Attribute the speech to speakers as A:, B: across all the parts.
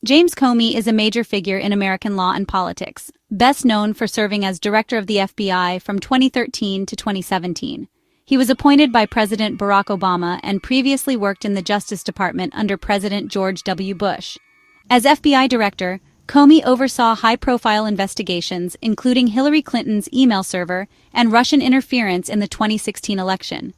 A: James Comey is a major figure in American law and politics, best known for serving as director of the FBI from 2013 to 2017. He was appointed by President Barack Obama and previously worked in the Justice Department under President George W. Bush. As FBI director, Comey oversaw high-profile investigations, including Hillary Clinton's email server and Russian interference in the 2016 election.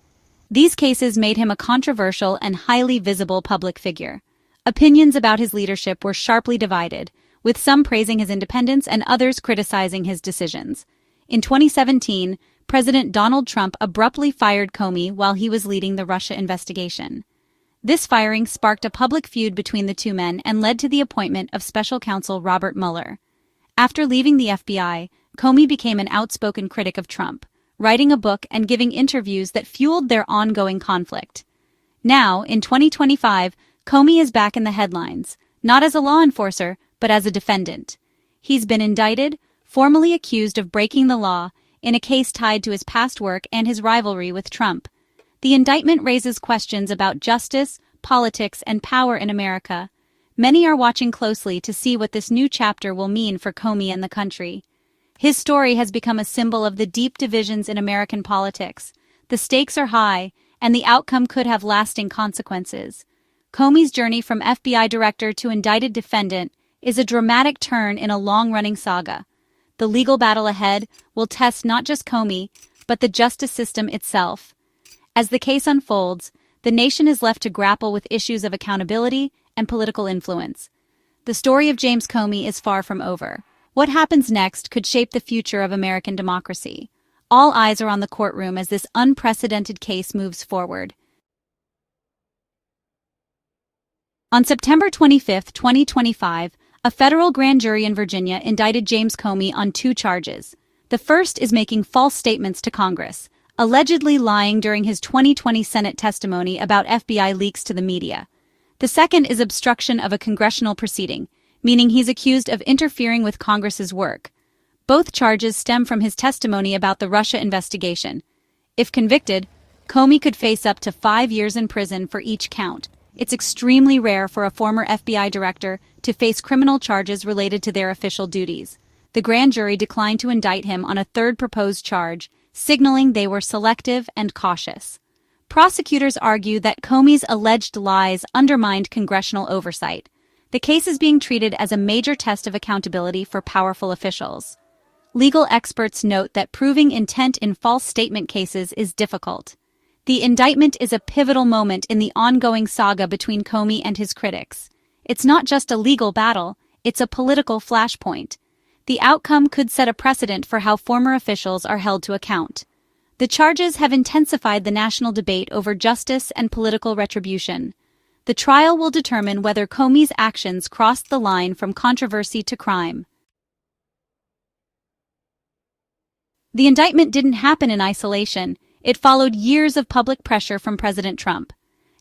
A: These cases made him a controversial and highly visible public figure. Opinions about his leadership were sharply divided, with some praising his independence and others criticizing his decisions. In 2017, President Donald Trump abruptly fired Comey while he was leading the Russia investigation. This firing sparked a public feud between the two men and led to the appointment of special counsel Robert Mueller. After leaving the FBI, Comey became an outspoken critic of Trump, writing a book and giving interviews that fueled their ongoing conflict. Now, in 2025, Comey is back in the headlines, not as a law enforcer, but as a defendant. He's been indicted, formally accused of breaking the law, in a case tied to his past work and his rivalry with Trump. The indictment raises questions about justice, politics, and power in America. Many are watching closely to see what this new chapter will mean for Comey and the country. His story has become a symbol of the deep divisions in American politics. The stakes are high, and the outcome could have lasting consequences. Comey's journey from FBI director to indicted defendant is a dramatic turn in a long-running saga. The legal battle ahead will test not just Comey, but the justice system itself. As the case unfolds, the nation is left to grapple with issues of accountability and political influence. The story of James Comey is far from over. What happens next could shape the future of American democracy. All eyes are on the courtroom as this unprecedented case moves forward. On September 25, 2025, a federal grand jury in Virginia indicted James Comey on 2 charges. The first is making false statements to Congress, allegedly lying during his 2020 Senate testimony about FBI leaks to the media. The second is obstruction of a congressional proceeding, meaning he's accused of interfering with Congress's work. Both charges stem from his testimony about the Russia investigation. If convicted, Comey could face up to 5 years in prison for each count. It's extremely rare for a former FBI director to face criminal charges related to their official duties. The grand jury declined to indict him on a third proposed charge, signaling they were selective and cautious. Prosecutors argue that Comey's alleged lies undermined congressional oversight. The case is being treated as a major test of accountability for powerful officials. Legal experts note that proving intent in false statement cases is difficult. The indictment is a pivotal moment in the ongoing saga between Comey and his critics. It's not just a legal battle, it's a political flashpoint. The outcome could set a precedent for how former officials are held to account. The charges have intensified the national debate over justice and political retribution. The trial will determine whether Comey's actions crossed the line from controversy to crime. The indictment didn't happen in isolation. It followed years of public pressure from President Trump.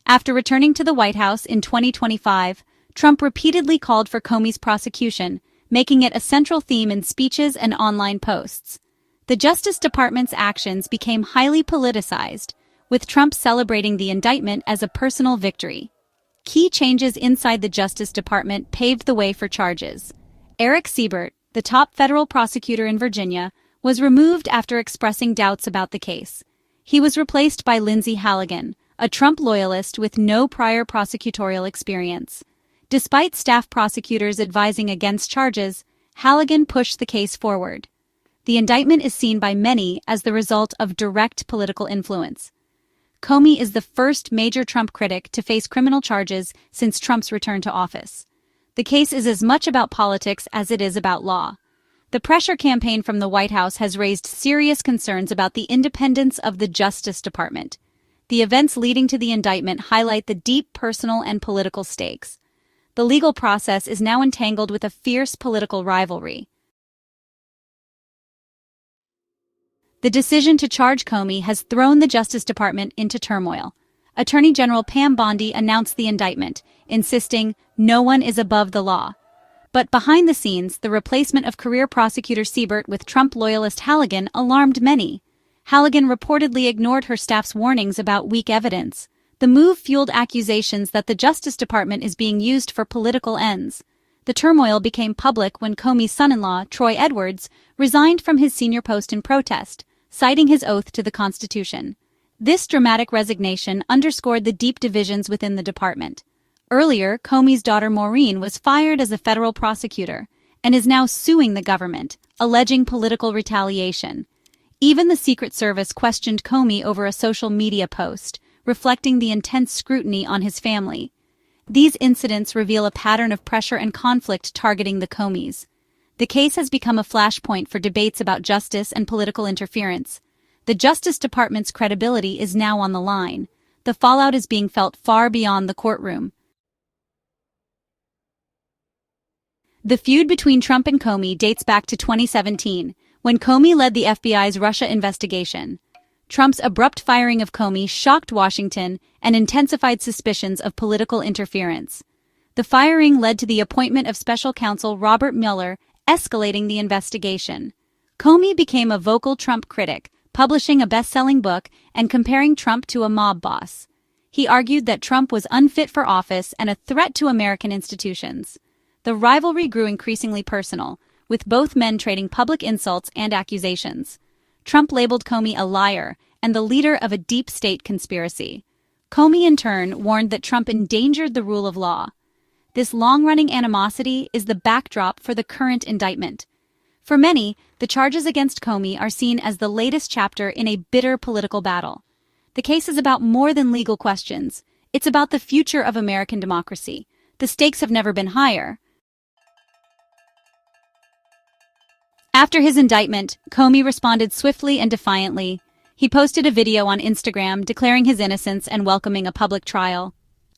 A: After returning to the White House in 2025, Trump repeatedly called for Comey's prosecution, making it a central theme in speeches and online posts. The Justice Department's actions became highly politicized, with Trump celebrating the indictment as a personal victory. Key changes inside the Justice Department paved the way for charges. Eric Siebert, the top federal prosecutor in Virginia, was removed after expressing doubts about the case. He was replaced by Lindsay Halligan, a Trump loyalist with no prior prosecutorial experience. Despite staff prosecutors advising against charges, Halligan pushed the case forward. The indictment is seen by many as the result of direct political influence. Comey is the first major Trump critic to face criminal charges since Trump's return to office. The case is as much about politics as it is about law. The pressure campaign from the White House has raised serious concerns about the independence of the Justice Department. The events leading to the indictment highlight the deep personal and political stakes. The legal process is now entangled with a fierce political rivalry. The decision to charge Comey has thrown the Justice Department into turmoil. Attorney General Pam Bondi announced the indictment, insisting no one is above the law. But behind the scenes, the replacement of career prosecutor Siebert with Trump loyalist Halligan alarmed many. Halligan reportedly ignored her staff's warnings about weak evidence. The move fueled accusations that the Justice Department is being used for political ends. The turmoil became public when Comey's son-in-law, Troy Edwards, resigned from his senior post in protest, citing his oath to the Constitution. This dramatic resignation underscored the deep divisions within the department. Earlier, Comey's daughter Maureen was fired as a federal prosecutor and is now suing the government, alleging political retaliation. Even the Secret Service questioned Comey over a social media post, reflecting the intense scrutiny on his family. These incidents reveal a pattern of pressure and conflict targeting the Comeys. The case has become a flashpoint for debates about justice and political interference. The Justice Department's credibility is now on the line. The fallout is being felt far beyond the courtroom. The feud between Trump and Comey dates back to 2017, when Comey led the FBI's Russia investigation. Trump's abrupt firing of Comey shocked Washington and intensified suspicions of political interference. The firing led to the appointment of special counsel Robert Mueller, escalating the investigation. Comey became a vocal Trump critic, publishing a best-selling book and comparing Trump to a mob boss. He argued that Trump was unfit for office and a threat to American institutions. The rivalry grew increasingly personal, with both men trading public insults and accusations. Trump labeled Comey a liar and the leader of a deep state conspiracy. Comey, in turn, warned that Trump endangered the rule of law. This long-running animosity is the backdrop for the current indictment. For many, the charges against Comey are seen as the latest chapter in a bitter political battle. The case is about more than legal questions. It's about the future of American democracy. The stakes have never been higher. After his indictment, Comey responded swiftly and defiantly. He posted a video on Instagram declaring his innocence and welcoming a public trial.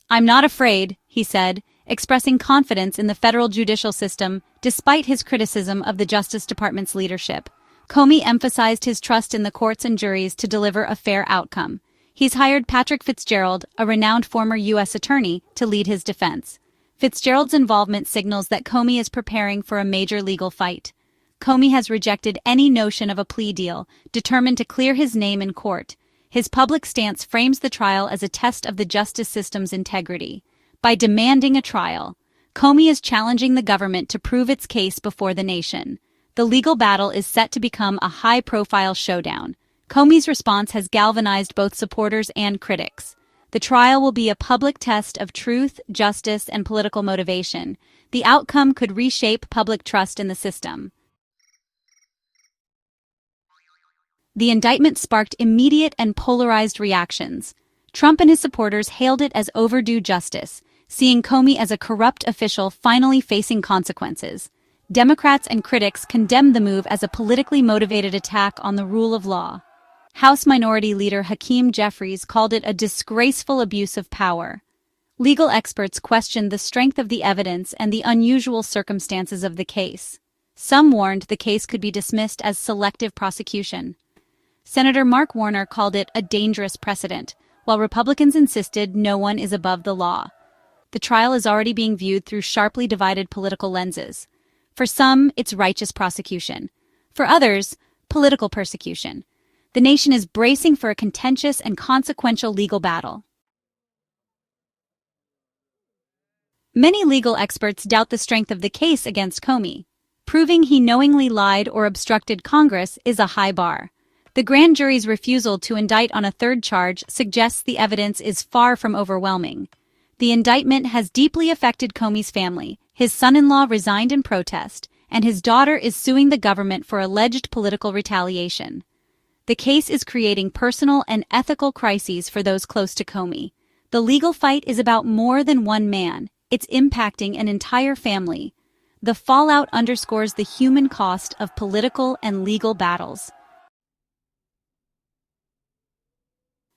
A: "I'm not afraid," he said, expressing confidence in the federal judicial system despite his criticism of the Justice Department's leadership. Comey emphasized his trust in the courts and juries to deliver a fair outcome. He's hired Patrick Fitzgerald, a renowned former U.S. attorney, to lead his defense. Fitzgerald's involvement signals that Comey is preparing for a major legal fight. Comey has rejected any notion of a plea deal, determined to clear his name in court. His public stance frames the trial as a test of the justice system's integrity. By demanding a trial, Comey is challenging the government to prove its case before the nation. The legal battle is set to become a high-profile showdown. Comey's response has galvanized both supporters and critics. The trial will be a public test of truth, justice, and political motivation. The outcome could reshape public trust in the system. The indictment sparked immediate and polarized reactions. Trump and his supporters hailed it as overdue justice, seeing Comey as a corrupt official finally facing consequences. Democrats and critics condemned the move as a politically motivated attack on the rule of law. House Minority Leader Hakeem Jeffries called it a disgraceful abuse of power. Legal experts questioned the strength of the evidence and the unusual circumstances of the case. Some warned the case could be dismissed as selective prosecution. Senator Mark Warner called it a dangerous precedent, while Republicans insisted no one is above the law. The trial is already being viewed through sharply divided political lenses. For some, it's righteous prosecution. For others, political persecution. The nation is bracing for a contentious and consequential legal battle. Many legal experts doubt the strength of the case against Comey. Proving he knowingly lied or obstructed Congress is a high bar. The grand jury's refusal to indict on a third charge suggests the evidence is far from overwhelming. The indictment has deeply affected Comey's family. His son-in-law resigned in protest, and his daughter is suing the government for alleged political retaliation. The case is creating personal and ethical crises for those close to Comey. The legal fight is about more than one man. It's impacting an entire family. The fallout underscores the human cost of political and legal battles.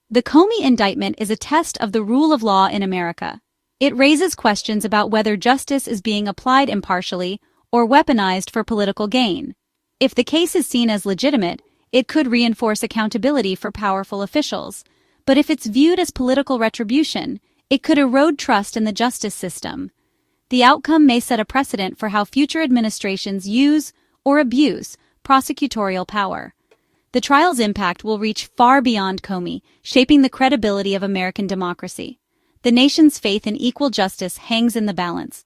A: The Comey indictment is a test of the rule of law in America. It raises questions about whether justice is being applied impartially or weaponized for political gain. If the case is seen as legitimate, it could reinforce accountability for powerful officials. But if it's viewed as political retribution, it could erode trust in the justice system. The outcome may set a precedent for how future administrations use or abuse prosecutorial power. The trial's impact will reach far beyond Comey, shaping the credibility of American democracy. The nation's faith in equal justice hangs in the balance.